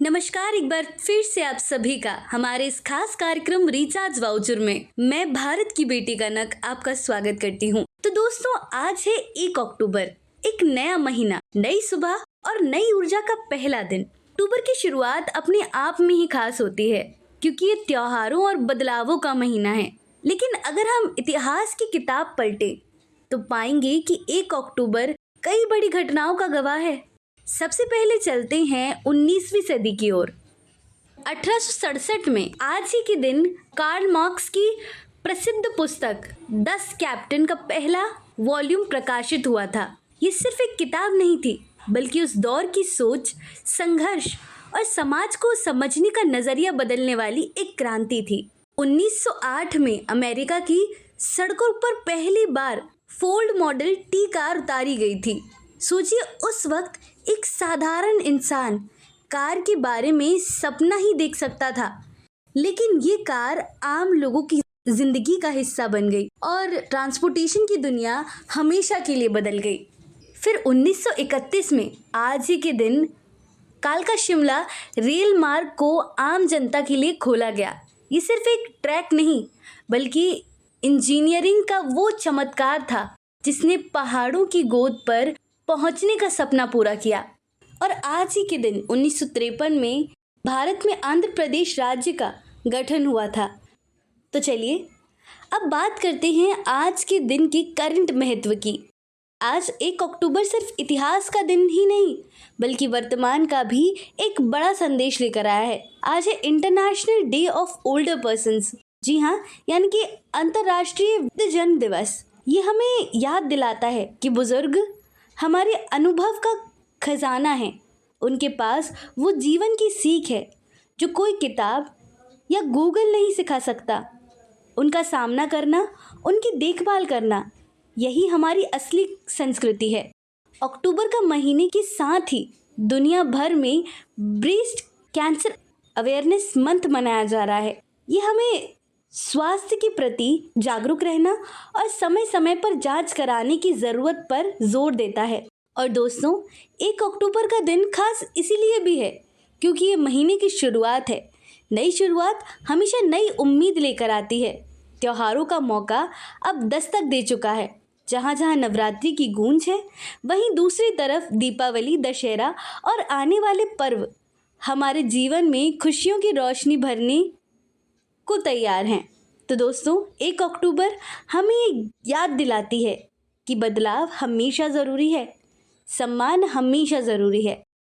नमस्कार, एक बार फिर से आप सभी का हमारे इस खास कार्यक्रम रिचार्ज वाउचर में मैं भारत की बेटी कनक आपका स्वागत करती हूँ। तो दोस्तों, आज है 1 अक्टूबर, एक नया महीना, नई सुबह और नई ऊर्जा का पहला दिन। अक्टूबर की शुरुआत अपने आप में ही खास होती है क्योंकि ये त्योहारों और बदलावों का महीना है। लेकिन अगर हम इतिहास की किताब पलटे तो पाएंगे कि 1 अक्टूबर कई बड़ी घटनाओं का गवाह है। सबसे पहले चलते हैं 19वीं सदी की ओर। 1867 में आज ही के दिन कार्ल मार्क्स की प्रसिद्ध पुस्तक 10 कैप्टन का पहला वॉल्यूम प्रकाशित हुआ था। ये सिर्फ एक किताब नहीं थी, बल्कि उस दौर की सोच, संघर्ष और समाज को समझने का नजरिया बदलने वाली एक क्रांति थी। 1908 में अमेरिका की सड़कों पर पहली बार फोर्ड मॉडल टी कार उतारी गई थी। सोचिए, उस वक्त एक साधारण इंसान कार के बारे में सपना ही देख सकता था, लेकिन ये कार आम लोगों की जिंदगी का हिस्सा बन गई और ट्रांसपोर्टेशन की दुनिया हमेशा के लिए बदल गई। फिर 1931 में आज ही के दिन कालका शिमला रेल मार्ग को आम जनता के लिए खोला गया। ये सिर्फ एक ट्रैक नहीं, बल्कि इंजीनियरिंग का वो चमत्कार था जिसने पहाड़ों की गोद पर पहुंचने का सपना पूरा किया। और आज ही के दिन 1953 में भारत में आंध्र प्रदेश राज्य का गठन हुआ था। तो चलिए अब बात करते हैं आज के दिन की करंट महत्व की। आज 1 अक्टूबर सिर्फ इतिहास का दिन ही नहीं, बल्कि वर्तमान का भी एक बड़ा संदेश लेकर आया है। आज है international day of older persons. जी हाँ, यानी कि अंतर्राष्ट्रीय वृद्धजन दिवस। ये हमें याद दिलाता है कि बुजुर्ग हमारे अनुभव का खजाना है। उनके पास वो जीवन की सीख है जो कोई किताब या गूगल नहीं सिखा सकता। उनका सामना करना, उनकी देखभाल करना, यही हमारी असली संस्कृति है। अक्टूबर का महीने के साथ ही दुनिया भर में ब्रेस्ट कैंसर अवेयरनेस मंथ मनाया जा रहा है। ये हमें स्वास्थ्य के प्रति जागरूक रहना और समय समय पर जांच कराने की ज़रूरत पर जोर देता है। और दोस्तों, 1 अक्टूबर का दिन खास इसीलिए भी है क्योंकि ये महीने की शुरुआत है। नई शुरुआत हमेशा नई उम्मीद लेकर आती है। त्योहारों का मौका अब दस्तक दे चुका है। जहाँ जहाँ नवरात्रि की गूंज है, वहीं दूसरी तरफ दीपावली, दशहरा और आने वाले पर्व हमारे जीवन में खुशियों की रोशनी भरने को तैयार हैं। तो दोस्तों, 1 अक्टूबर हमें याद दिलाती है कि बदलाव हमेशा ज़रूरी है, सम्मान हमेशा ज़रूरी है